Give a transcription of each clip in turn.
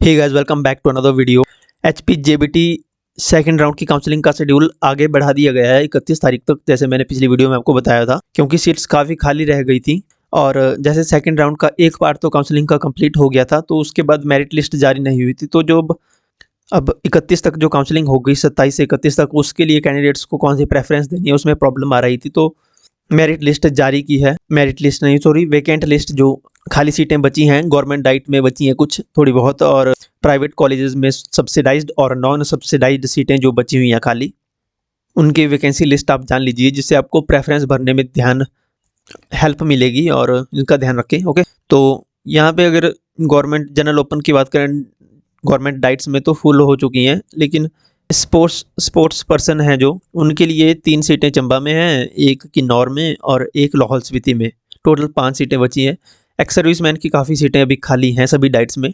Hey guys, welcome back to another video. HPJBT second round की counselling का schedule आगे बढ़ा दिया गया है 31 तारीख तक, जैसे मैंने पिछली वीडियो में आपको बताया था, क्योंकि सीट्स काफ़ी खाली रह गई थी। और जैसे सेकंड राउंड का एक पार्ट तो काउंसलिंग का कंप्लीट हो गया था, तो उसके बाद मेरिट लिस्ट जारी नहीं हुई थी। तो जो अब 31 तक जो काउंसलिंग हो गई, 27 से 31 तक, उसके लिए कैंडिडेट्स को कौन सी प्रेफरेंस देनी है, उसमें प्रॉब्लम आ रही थी। तो मेरिट लिस्ट जारी की है, मेरिट लिस्ट नहीं सॉरी वैकेंट लिस्ट, जो खाली सीटें बची हैं गवर्नमेंट डाइट में बची हैं कुछ थोड़ी बहुत, और प्राइवेट कॉलेजेस में सब्सिडाइज्ड और नॉन सब्सिडाइज्ड सीटें जो बची हुई हैं खाली, उनकी वैकेंसी लिस्ट आप जान लीजिए, जिससे आपको प्रेफरेंस भरने में हेल्प मिलेगी, और इनका ध्यान रखें। ओके, तो यहाँ पे अगर गवर्नमेंट जनरल ओपन की बात करें, गवर्नमेंट डाइट्स में तो फुल हो चुकी हैं, लेकिन स्पोर्ट्स पर्सन हैं जो, उनके लिए 3 सीटें चंबा में हैं, एक किन्नौर में और एक लाहौल स्पीति में। टोटल 5 सीटें बची हैं। एक्स सर्विसमैन की काफ़ी सीटें अभी खाली हैं सभी डाइट्स में।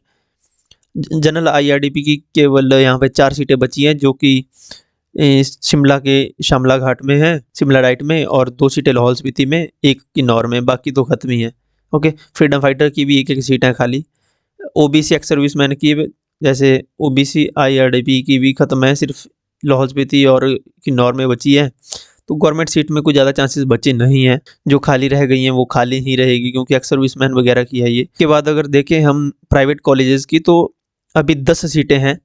जनरल IRDP की केवल यहाँ पे 4 सीटें बची हैं, जो कि शिमला के शामला घाट में है, शिमला डाइट में, और 2 सीटें लाहौल स्पीति में, एक किन्नौर में, बाकी तो खत्म ही है। ओके, फ्रीडम फाइटर की भी एक सीटें खाली। OBC एक्स सर्विसमैन की, जैसे OBC IRDP की भी ख़त्म है, सिर्फ लाहौल स्पीति और किन्नौर में बची है। तो गवर्नमेंट सीट में कुछ ज़्यादा चांसेस बचे नहीं हैं, जो खाली रह गई हैं वो खाली ही रहेगी, क्योंकि एक्स सर्विसमैन वगैरह की है ये। के बाद अगर देखें हम प्राइवेट कॉलेजेस की, तो अभी 10 सीटें हैं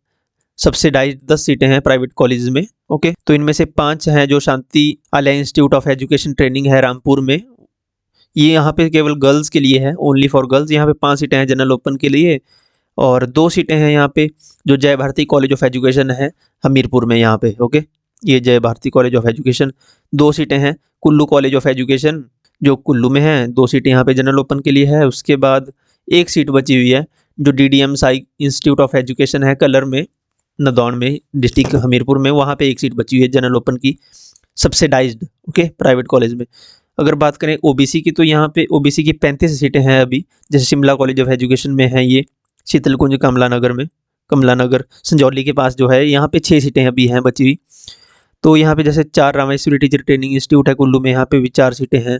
सब्सिडाइज्ड, 10 सीटें हैं प्राइवेट कॉलेजेस में। ओके, तो इनमें से 5 हैं जो Shanti Aliya institute of education training है रामपुर में, ये यहाँ पे केवल गर्ल्स के लिए है, ओनली फॉर गर्ल्स। यहाँ पे 5 सीटें हैं जनरल ओपन के लिए, और 2 सीटें हैं यहाँ पे जो जय भारती कॉलेज ऑफ एजुकेशन है हमीरपुर में यहाँ पे। ओके, ये जय भारती कॉलेज ऑफ एजुकेशन। 2 सीटें हैं कुल्लू कॉलेज ऑफ एजुकेशन जो कुल्लू में है, 2 सीटें यहाँ पे जनरल ओपन के लिए है। उसके बाद एक सीट बची हुई है जो DDM इंस्टीट्यूट ऑफ एजुकेशन है कलर में, नदौन में, डिस्ट्रिक्ट हमीरपुर में, वहाँ पे एक सीट बची हुई है जनरल ओपन की, सब्सिडाइज्ड। ओके, प्राइवेट कॉलेज में। अगर बात करें OBC की, तो यहाँ पे OBC की 35 सीटें हैं अभी, जैसे शिमला कॉलेज ऑफ एजुकेशन में है ये, शीतलकुंज कमला नगर संजौली के पास जो है, यहाँ पे 6 सीटें अभी हैं बची हुई। तो यहाँ पे जैसे 4 रामेश्वरी टीचर ट्रेनिंग इंस्टीट्यूट है कुल्लू में, यहाँ पे भी 4 सीटें हैं।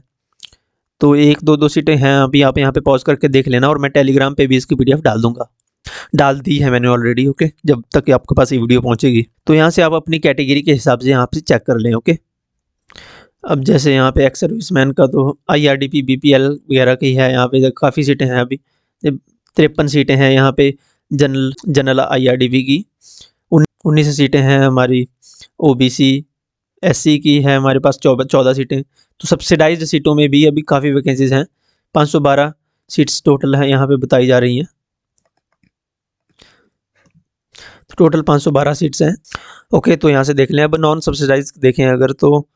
तो 1-2 सीटें हैं अभी, आप यहाँ पे पॉज करके देख लेना, और मैं टेलीग्राम पे भी इसकी PDF डाल दूंगा, डाल दी है मैंने ऑलरेडी। ओके, जब तक आपके पास ये वीडियो पहुँचेगी, तो यहाँ से आप अपनी कैटेगरी के हिसाब से यहाँ से चेक कर लें। ओके, अब जैसे यहाँ पे एक्स सर्विसमैन का तो IRDP BPL वगैरह की है, यहाँ पे काफ़ी सीटें हैं अभी, 53 सीटें हैं यहाँ पे जनरल IRDP की, 19 सीटें हैं हमारी। OBC SC की है हमारे पास 14 सीटें। तो सब्सिडाइज्ड सीटों में भी अभी काफ़ी वैकेंसीज हैं, 512 सीट्स टोटल हैं यहाँ पे बताई जा रही हैं। तो टोटल 512 सीट्स हैं। ओके, तो यहाँ से देख लें। अब नॉन सब्सिडाइज देखें अगर, तो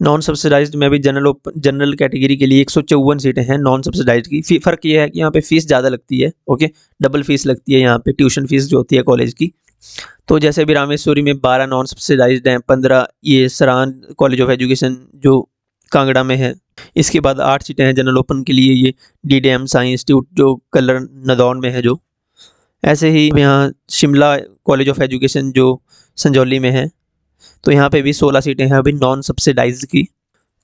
नॉन सब्सिडाइज्ड में भी जनरल कैटेगरी के लिए 154 सीटें हैं नॉन सब्सिडाइज्ड की। फ़र्क ये है कि यहाँ पे फ़ीस ज़्यादा लगती है। ओके, डबल फीस लगती है यहाँ पे, ट्यूशन फीस जो होती है कॉलेज की। तो जैसे अभी रामेश्वरी में 12 नॉन सब्सिडाइज्ड हैं, 15 ये सरान कॉलेज ऑफ एजुकेशन जो कांगड़ा में है। इसके बाद 8 सीटें हैं जनरल ओपन के लिए, ये DDM साइंस इंस्टीट्यूट जो कलर नदौन में है जो। ऐसे ही यहाँ शिमला कॉलेज ऑफ एजुकेशन जो संजौली में है, तो यहाँ पे भी 16 सीटें हैं अभी नॉन सब्सिडाइज्ड की।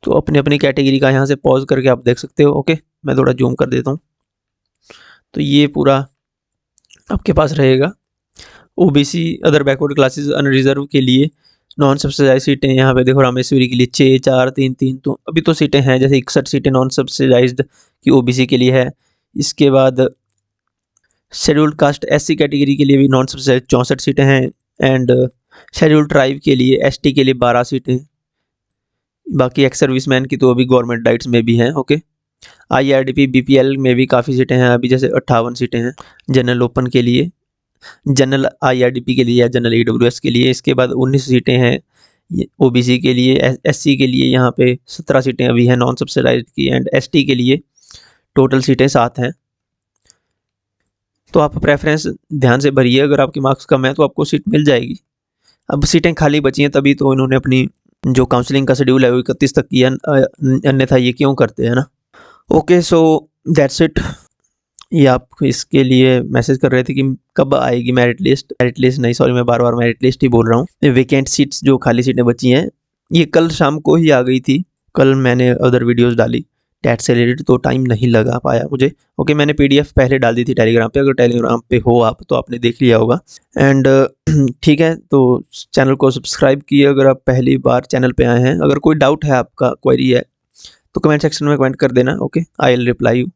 तो अपनी अपनी कैटेगरी का यहाँ से पॉज करके आप देख सकते हो। ओके, मैं थोड़ा जूम कर देता हूँ, तो ये पूरा आपके पास रहेगा। OBC other backward classes unreserve के लिए नॉन सब्सिडाइज सीटें यहाँ पे देखो, रामेश्वरी के लिए 6, 4, 3, 3, तो अभी तो सीटें हैं, जैसे 61 सीटें नॉन सब्सिडाइज्ड की OBC के लिए है। इसके बाद शेड्यूल्ड कास्ट SC कैटेगरी के लिए भी नॉन सब्सिडाइज 64 सीटें हैं, एंड शेड्यूल्ड ट्राइब के लिए ST के लिए 12 सीटें। बाकी एक्स सर्विसमैन की तो अभी गवर्नमेंट डाइट्स में भी हैं। ओके, IRDP BPL में भी काफ़ी सीटें हैं अभी, जैसे 58 सीटें हैं जनरल ओपन के लिए, जनरल IRDP के लिए या जनरल AWS के लिए। इसके बाद 19 सीटें हैं OBC के लिए। SC के लिए यहाँ पे 17 सीटें अभी हैं नॉन सब्सिडाइज्ड की, एंड ST के लिए टोटल सीटें 7 हैं। तो आप प्रेफरेंस ध्यान से भरिए, अगर आपके मार्क्स कम है तो आपको सीट मिल जाएगी। अब सीटें खाली बची हैं, तभी तो इन्होंने अपनी जो काउंसलिंग का शेड्यूल है वो 31 तक किया, अन्यथा ये क्यों करते हैं ना। Okay, so that's it. ये आप इसके लिए मैसेज कर रहे थे कि कब आएगी मेरिट लिस्ट नहीं सॉरी, मैं बार बार मेरिट लिस्ट ही बोल रहा हूँ। वेकेंट सीट्स जो खाली सीटें बची हैं, ये कल शाम को ही आ गई थी, कल मैंने अदर वीडियोस डाली, टेट से रिलेटेड, तो टाइम नहीं लगा पाया मुझे। ओके, मैंने PDF पहले डाल दी थी टेलीग्राम पे, अगर टेलीग्राम पे हो आप तो आपने देख लिया होगा। एंड ठीक है, तो चैनल को सब्सक्राइब किए अगर आप पहली बार चैनल पे आए हैं। अगर कोई डाउट है, आपका क्वेरी है, तो कमेंट सेक्शन में कमेंट कर देना। Okay, I will reply you.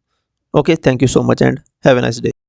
Okay, thank you so much and have a nice day.